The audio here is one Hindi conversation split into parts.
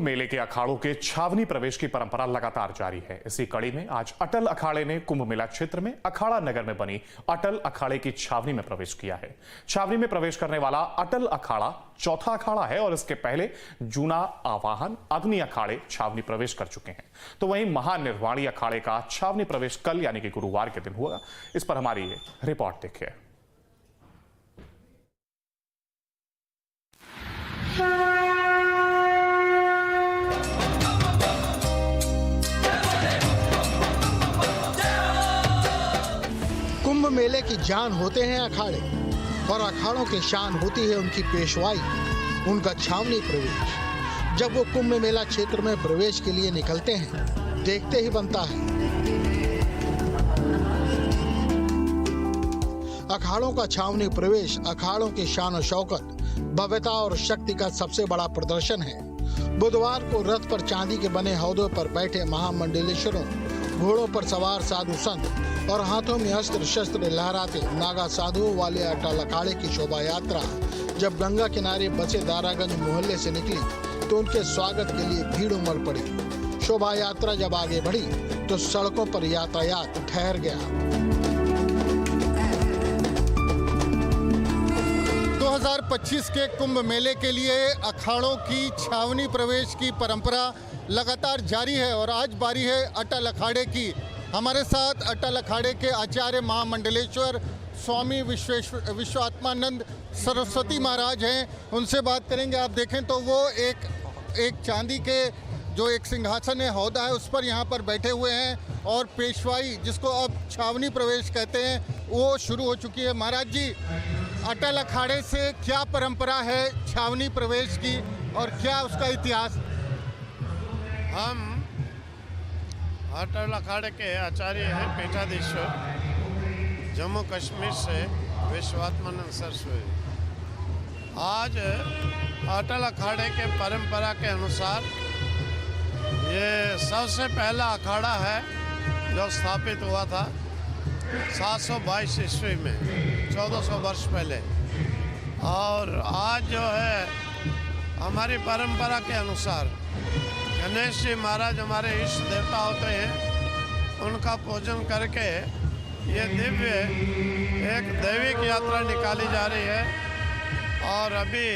मेले के अखाड़ों के छावनी प्रवेश की परंपरा लगातार जारी है। इसी कड़ी में आज अटल अखाड़े ने कुंभ मेला क्षेत्र में अखाड़ा नगर में बनी अटल अखाड़े की छावनी में प्रवेश किया है। छावनी में प्रवेश करने वाला अटल अखाड़ा चौथा अखाड़ा है और इसके पहले जूना आवाहन अग्नि अखाड़े छावनी प्रवेश कर चुके हैं। तो वहीं महानिर्वाणी अखाड़े का छावनी प्रवेश कल यानी कि गुरुवार के दिन हुआ। इस पर हमारी रिपोर्ट देखिए। कुंभ मेले की जान होते हैं अखाड़े और अखाड़ों की शान होती है उनकी पेशवाई, उनका छावनी प्रवेश। जब वो कुंभ मेला क्षेत्र में प्रवेश के लिए निकलते हैं, देखते ही बनता है। अखाड़ों का छावनी प्रवेश अखाड़ों की शान और शौकत, भव्यता और शक्ति का सबसे बड़ा प्रदर्शन है। बुधवार को रथ पर चांदी के बने हौदों पर बैठे महामंडलेश्वरों, घोड़ों पर सवार साधु संत और हाथों में अस्त्र शस्त्र लहराते नागा साधुओं वाले अटल अखाड़े की शोभा यात्रा जब गंगा किनारे बसे दारागंज मोहल्ले से निकली तो उनके स्वागत के लिए भीड़ उमड़ पड़ी। शोभा यात्रा जब आगे बढ़ी तो सड़कों पर यातायात ठहर गया। 2025 के कुंभ मेले के लिए अखाड़ों की छावनी प्रवेश की परंपरा लगातार जारी है और आज बारी है अटल अखाड़े की। हमारे साथ अटल अखाड़े के आचार्य महामंडलेश्वर स्वामी विश्वात्मानंद सरस्वती महाराज हैं। उनसे बात करेंगे। आप देखें तो वो एक चांदी के जो एक सिंहासन है, हौदा है, उस पर यहाँ पर बैठे हुए हैं और पेशवाई जिसको अब छावनी प्रवेश कहते हैं वो शुरू हो चुकी है। महाराज जी, अटल अखाड़े से क्या परंपरा है छावनी प्रवेश की और क्या उसका इतिहास? हम अटल अखाड़े के आचार्य हैं पीठाधीश्वर जम्मू कश्मीर से विश्वात्मानंद सरस्वती। आज अटल अखाड़े के परंपरा के अनुसार ये सबसे पहला अखाड़ा है जो स्थापित हुआ था 722 ईस्वी में, 1400 वर्ष पहले। और आज जो है हमारी परंपरा के अनुसार गणेश जी महाराज हमारे इष्ट देवता होते हैं, उनका पूजन करके ये दिव्य एक दैविक यात्रा निकाली जा रही है और अभी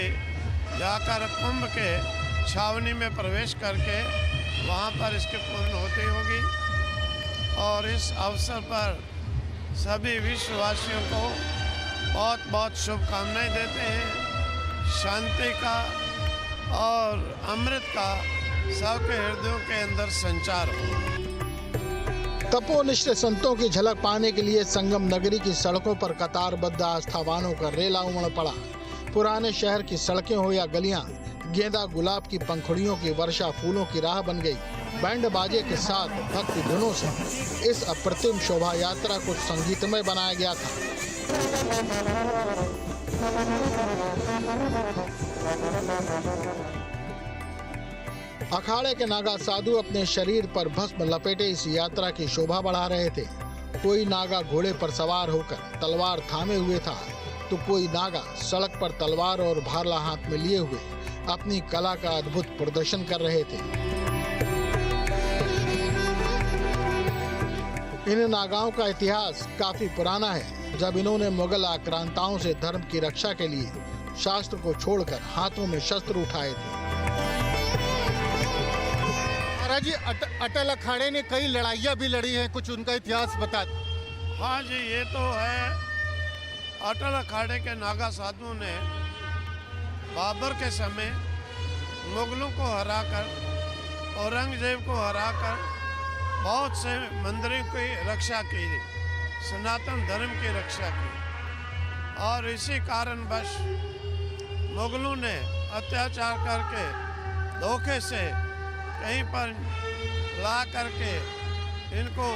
जाकर कुंभ के छावनी में प्रवेश करके वहाँ पर इसकी पूर्ण होती होगी। और इस अवसर पर सभी विश्ववासियों को बहुत बहुत शुभकामनाएं देते हैं। शांति का और अमृत का सबके हृदयों के अंदर संचार हो। तपोनिष्ठ संतों की झलक पाने के लिए संगम नगरी की सड़कों पर कतारबद्ध आस्थावानों का रेला उमड़ पड़ा। पुराने शहर की सड़कें हो या गलियां, गेंदा गुलाब की पंखुड़ियों की वर्षा फूलों की राह बन गई। बैंड बाजे के साथ भक्ति धुनों से इस अप्रतिम शोभा यात्रा को संगीतमय बनाया गया था। अखाड़े के नागा साधु अपने शरीर पर भस्म लपेटे इस यात्रा की शोभा बढ़ा रहे थे। कोई नागा घोड़े पर सवार होकर तलवार थामे हुए था तो कोई नागा सड़क पर तलवार और भाला हाथ में लिए हुए अपनी कला का अद्भुत प्रदर्शन कर रहे थे। इन नागाओं का इतिहास काफी पुराना है। जब इन्होंने मुगल आक्रांताओं से धर्म की रक्षा के लिए शास्त्र को छोड़कर हाथों में शस्त्र उठाए थे। महाराज जी, अटल अखाड़े ने कई लड़ाइयाँ भी लड़ी हैं, कुछ उनका इतिहास बता। हाँ जी, ये तो है। अटल अखाड़े के नागा साधुओं ने बाबर के समय मुगलों को हराकर, औरंगजेब को हराकर बहुत से मंदिरों की रक्षा की, सनातन धर्म की रक्षा की। और इसी कारणवश मुगलों ने अत्याचार करके धोखे से कहीं पर ला करके इनको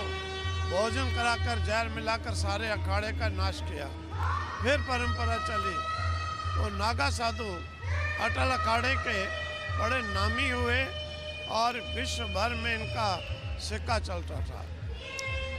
भोजन कराकर जहर मिलाकर सारे अखाड़े का नाश किया। फिर परंपरा चली तो नागा साधु अटल अखाड़े के बड़े नामी हुए और विश्व भर में इनका सिक्का चलता था।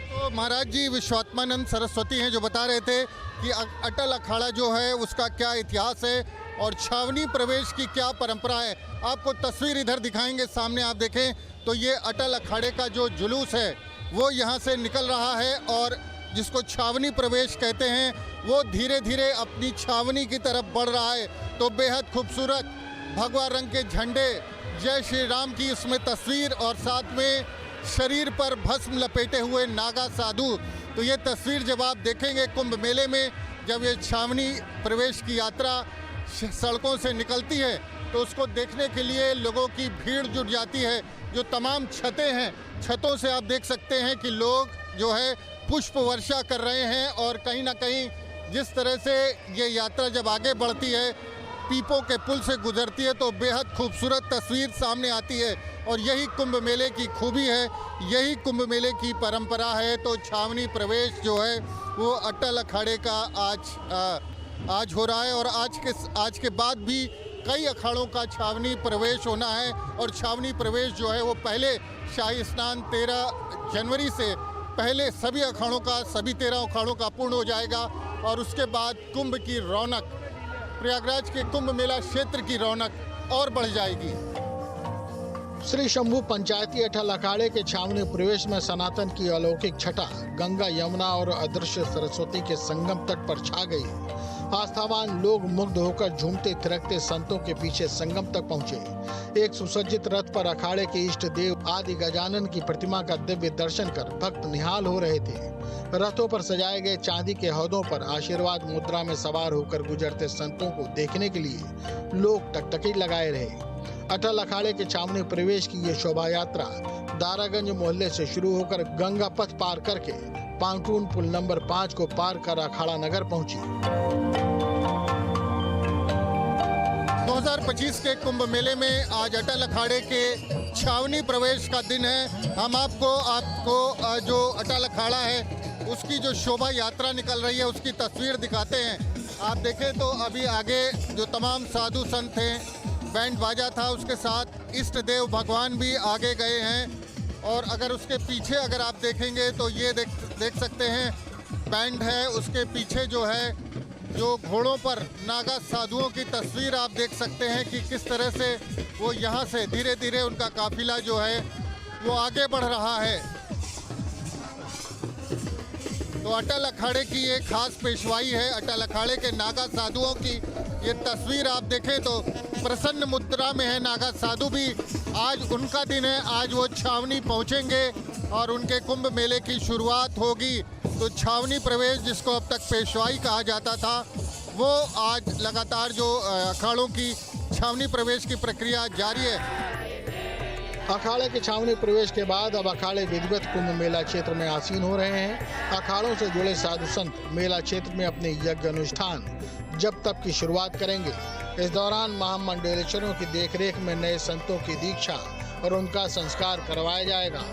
तो महाराज जी विश्वात्मानंद सरस्वती हैं जो बता रहे थे कि अटल अखाड़ा जो है उसका क्या इतिहास है और छावनी प्रवेश की क्या परंपरा है। आपको तस्वीर इधर दिखाएंगे, सामने आप देखें तो ये अटल अखाड़े का जो जुलूस है वो यहाँ से निकल रहा है और जिसको छावनी प्रवेश कहते हैं वो धीरे धीरे अपनी छावनी की तरफ बढ़ रहा है। तो बेहद खूबसूरत भगवा रंग के झंडे, जय श्री राम की इसमें तस्वीर और साथ में शरीर पर भस्म लपेटे हुए नागा साधु। तो ये तस्वीर जब आप देखेंगे कुंभ मेले में, जब ये छावनी प्रवेश की यात्रा सड़कों से निकलती है तो उसको देखने के लिए लोगों की भीड़ जुट जाती है। जो तमाम छतें हैं, छतों से आप देख सकते हैं कि लोग जो है पुष्प वर्षा कर रहे हैं और कहीं ना कहीं जिस तरह से ये यात्रा जब आगे बढ़ती है, पीपों के पुल से गुजरती है तो बेहद खूबसूरत तस्वीर सामने आती है। और यही कुंभ मेले की खूबी है, यही कुंभ मेले की परंपरा है। तो छावनी प्रवेश जो है वो अटल अखाड़े का आज हो रहा है और आज के बाद भी कई अखाड़ों का छावनी प्रवेश होना है। और छावनी प्रवेश जो है वो पहले शाही स्नान 13 जनवरी से पहले सभी अखाड़ों का, सभी 13 अखाड़ों का पूर्ण हो जाएगा और उसके बाद कुंभ की रौनक, प्रयागराज के कुंभ मेला क्षेत्र की रौनक और बढ़ जाएगी। श्री शंभू पंचायती अटल अखाड़े के छावनी प्रवेश में सनातन की अलौकिक छटा गंगा, यमुना और अदृश्य सरस्वती के संगम तट पर छा गई। आस्थावान लोग मुग्ध होकर झूमते थिरकते संतों के पीछे संगम तक पहुंचे। एक सुसज्जित रथ पर अखाड़े के इष्ट देव आदि गजानन की प्रतिमा का दिव्य दर्शन कर भक्त निहाल हो रहे थे। रथों पर सजाए गए चांदी के हौदों पर आशीर्वाद मुद्रा में सवार होकर गुजरते संतों को देखने के लिए लोग टकटकी लगाए रहे। अटल अखाड़े के छावनी प्रवेश की ये शोभा यात्रा दारागंज मोहल्ले से शुरू होकर गंगा पथ पार करके पांटून पुल नंबर 5 को पार कर अखाड़ा नगर पहुंची। 2025 के कुंभ मेले में आज अटल अखाड़े के छावनी प्रवेश का दिन है। हम आपको जो अटल अखाड़ा है उसकी जो शोभा यात्रा निकल रही है उसकी तस्वीर दिखाते हैं। आप देखें तो अभी आगे जो तमाम साधु संत हैं, बैंड बाजा था, उसके साथ इष्ट देव भगवान भी आगे गए हैं। और अगर उसके पीछे अगर आप देखेंगे तो ये देख सकते हैं बैंड है, उसके पीछे जो है जो घोड़ों पर नागा साधुओं की तस्वीर आप देख सकते हैं कि किस तरह से वो यहाँ से धीरे धीरे उनका काफिला जो है वो आगे बढ़ रहा है। तो अटल अखाड़े की एक खास पेशवाई है। अटल अखाड़े के नागा साधुओं की ये तस्वीर आप देखें तो प्रसन्न मुद्रा में है नागा साधु भी। आज उनका दिन है, आज वो छावनी पहुंचेंगे और उनके कुंभ मेले की शुरुआत होगी। तो छावनी प्रवेश, जिसको अब तक पेशवाई कहा जाता था, वो आज लगातार जो अखाड़ों की छावनी प्रवेश की प्रक्रिया जारी है। अखाड़े के छावनी प्रवेश के बाद अब अखाड़े विधिवत कुंभ मेला क्षेत्र में आसीन हो रहे हैं। अखाड़ों से जुड़े साधु संत मेला क्षेत्र में अपने यज्ञ अनुष्ठान जब तक की शुरुआत करेंगे। इस दौरान महामंडलेश्वरों की देखरेख में नए संतों की दीक्षा और उनका संस्कार करवाया जाएगा।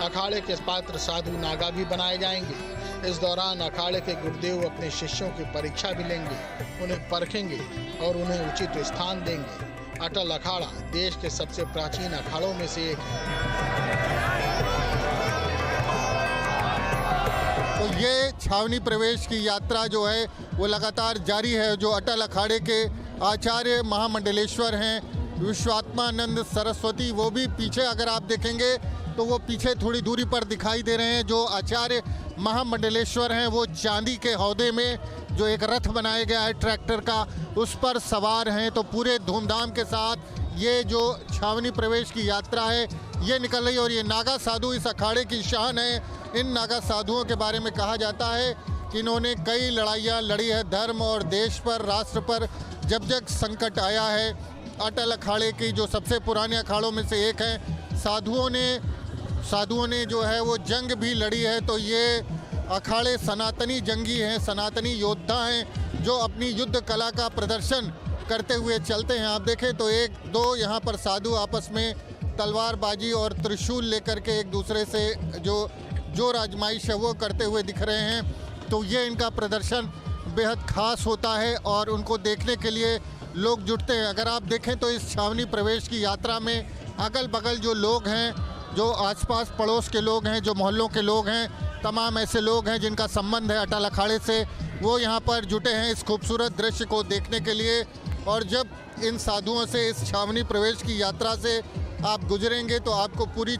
अखाड़े के पात्र साधु नागा भी बनाए जाएंगे। इस दौरान अखाड़े के गुरुदेव अपने शिष्यों की परीक्षा भी लेंगे, उन्हें परखेंगे और उन्हें उचित स्थान देंगे। अटल अखाड़ा देश के सबसे प्राचीन अखाड़ों में से एक है। तो ये छावनी प्रवेश की यात्रा जो है वो लगातार जारी है। जो अटल अखाड़े के आचार्य महामंडलेश्वर हैं विश्वात्मानंद सरस्वती, वो भी पीछे अगर आप देखेंगे तो वो पीछे थोड़ी दूरी पर दिखाई दे रहे हैं। जो आचार्य महामंडलेश्वर हैं वो चांदी के हौदे में जो एक रथ बनाया गया है ट्रैक्टर का, उस पर सवार हैं। तो पूरे धूमधाम के साथ ये जो छावनी प्रवेश की यात्रा है ये निकल रही है। और ये नागा साधु इस अखाड़े की शान है। इन नागा साधुओं के बारे में कहा जाता है कि इन्होंने कई लड़ाइयाँ लड़ी है धर्म और देश पर, राष्ट्र पर। जब संकट आया है, अटल अखाड़े की जो सबसे पुराने अखाड़ों में से एक है, साधुओं ने जो है वो जंग भी लड़ी है। तो ये अखाड़े सनातनी जंगी हैं, सनातनी योद्धा हैं जो अपनी युद्ध कला का प्रदर्शन करते हुए चलते हैं। आप देखें तो एक दो यहाँ पर साधु आपस में तलवारबाजी और त्रिशूल लेकर के एक दूसरे से जो आजमाइश है वो करते हुए दिख रहे हैं। तो ये इनका प्रदर्शन बेहद खास होता है और उनको देखने के लिए लोग जुटते हैं। अगर आप देखें तो इस छावनी प्रवेश की यात्रा में अगल बगल जो लोग हैं, जो आसपास पड़ोस के लोग हैं, जो मोहल्लों के लोग हैं, तमाम ऐसे लोग हैं जिनका संबंध है अटल अखाड़े से, वो यहाँ पर जुटे हैं इस खूबसूरत दृश्य को देखने के लिए। और जब इन साधुओं से इस छावनी प्रवेश की यात्रा से आप गुजरेंगे तो आपको पूरी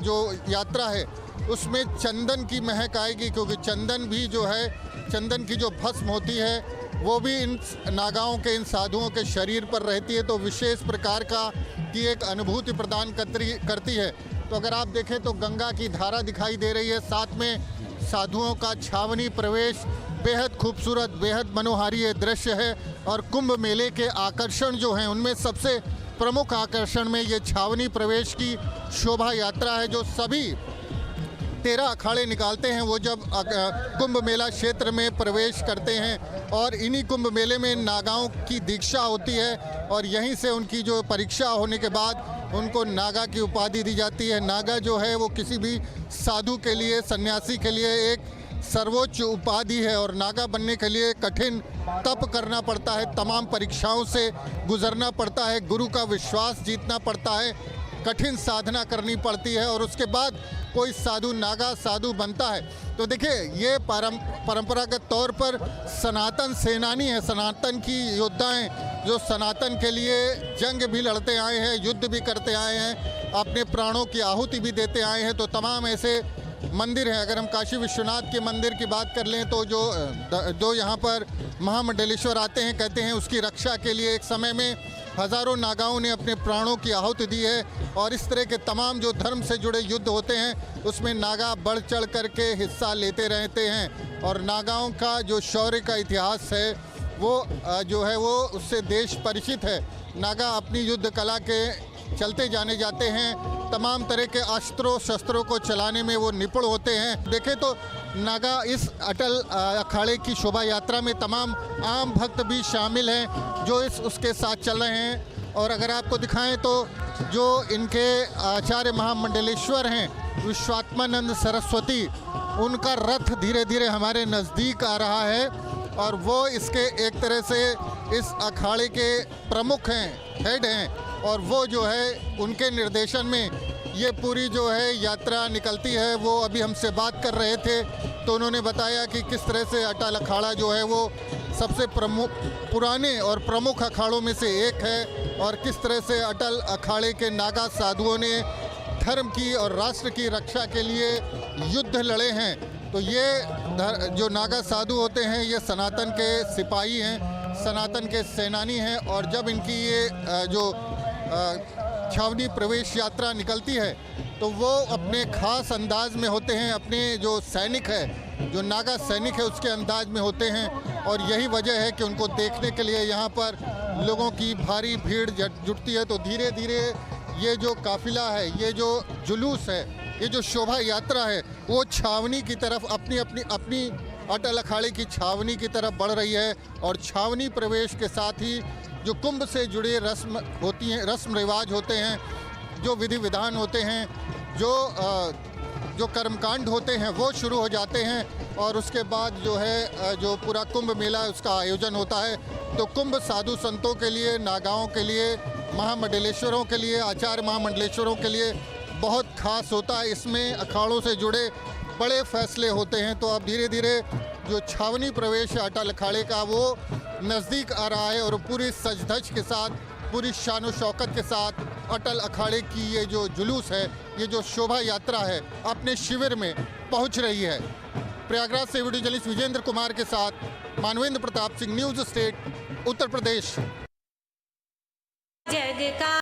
जो यात्रा है उसमें चंदन की महक आएगी, क्योंकि चंदन भी जो है, चंदन की जो भस्म होती है वो भी इन नागाओं के, इन साधुओं के शरीर पर रहती है, तो विशेष प्रकार का की एक अनुभूति प्रदान करती है। तो अगर आप देखें तो गंगा की धारा दिखाई दे रही है, साथ में साधुओं का छावनी प्रवेश बेहद खूबसूरत, बेहद मनोहारी ये दृश्य है। और कुंभ मेले के आकर्षण जो हैं उनमें सबसे प्रमुख आकर्षण में ये छावनी प्रवेश की शोभा यात्रा है, जो सभी 13 अखाड़े निकालते हैं वो जब कुंभ मेला क्षेत्र में प्रवेश करते हैं। और इन्हीं कुंभ मेले में नागाओं की दीक्षा होती है और यहीं से उनकी जो परीक्षा होने के बाद उनको नागा की उपाधि दी जाती है। नागा जो है वो किसी भी साधु के लिए, सन्यासी के लिए एक सर्वोच्च उपाधि है और नागा बनने के लिए कठिन तप करना पड़ता है, तमाम परीक्षाओं से गुजरना पड़ता है, गुरु का विश्वास जीतना पड़ता है, कठिन साधना करनी पड़ती है और उसके बाद कोई साधु नागा साधु बनता है। तो देखिए ये परंपरागत तौर पर सनातन सेनानी है, सनातन की योद्धाएं जो सनातन के लिए जंग भी लड़ते आए हैं, युद्ध भी करते आए हैं, अपने प्राणों की आहुति भी देते आए हैं। तो तमाम ऐसे मंदिर हैं। अगर हम काशी विश्वनाथ के मंदिर की बात कर लें तो जो यहाँ पर महामंडलेश्वर आते हैं, कहते हैं उसकी रक्षा के लिए एक समय में हज़ारों नागाओं ने अपने प्राणों की आहुति दी है। और इस तरह के तमाम जो धर्म से जुड़े युद्ध होते हैं उसमें नागा बढ़ चढ़ करके हिस्सा लेते रहते हैं। और नागाओं का जो शौर्य का इतिहास है वो जो है वो उससे देश परिचित है। नागा अपनी युद्ध कला के चलते जाने जाते हैं, तमाम तरह के अस्त्रों शस्त्रों को चलाने में वो निपुण होते हैं। देखें तो नागा इस अटल अखाड़े की शोभा यात्रा में तमाम आम भक्त भी शामिल हैं जो उसके साथ चल रहे हैं। और अगर आपको दिखाएं तो जो इनके आचार्य महामंडलेश्वर हैं विश्वात्मानंद सरस्वती, उनका रथ धीरे धीरे हमारे नज़दीक आ रहा है और वो इसके एक तरह से इस अखाड़े के प्रमुख हैं, हेड हैं। और वो जो है उनके निर्देशन में ये पूरी जो है यात्रा निकलती है। वो अभी हमसे बात कर रहे थे तो उन्होंने बताया कि किस तरह से अटल अखाड़ा जो है वो सबसे पुराने और प्रमुख अखाड़ों में से एक है और किस तरह से अटल अखाड़े के नागा साधुओं ने धर्म की और राष्ट्र की रक्षा के लिए युद्ध लड़े हैं। तो ये जो नागा साधु होते हैं ये सनातन के सिपाही हैं, सनातन के सेनानी हैं। और जब इनकी ये जो छावनी प्रवेश यात्रा निकलती है तो वो अपने खास अंदाज में होते हैं, अपने जो सैनिक है, जो नागा सैनिक है उसके अंदाज में होते हैं। और यही वजह है कि उनको देखने के लिए यहाँ पर लोगों की भारी भीड़ जुटती है। तो धीरे धीरे ये जो काफिला है, ये जो जुलूस है, ये जो शोभा यात्रा है वो छावनी की तरफ अपनी अटल अखाड़े की छावनी की तरफ बढ़ रही है। और छावनी प्रवेश के साथ ही जो कुंभ से जुड़े रस्म होती हैं, रस्म रिवाज होते हैं, जो विधि विधान होते हैं, जो कर्मकांड होते हैं वो शुरू हो जाते हैं। और उसके बाद जो है जो पूरा कुंभ मेला उसका आयोजन होता है। तो कुंभ साधु संतों के लिए, नागाओं के लिए, महामंडलेश्वरों के लिए, आचार्य महामंडलेश्वरों के लिए बहुत खास होता है। इसमें अखाड़ों से जुड़े बड़े फैसले होते हैं। तो अब धीरे धीरे जो छावनी प्रवेश है अटल अखाड़े का वो नज़दीक आ रहा है और पूरी सज धज के साथ, पूरी शान शौकत के साथ अटल अखाड़े की ये जो जुलूस है, ये जो शोभा यात्रा है अपने शिविर में पहुंच रही है। प्रयागराज से वीडियो जर्नलिस्ट विजेंद्र कुमार के साथ मानवेंद्र प्रताप सिंह, न्यूज़ स्टेट, उत्तर प्रदेश।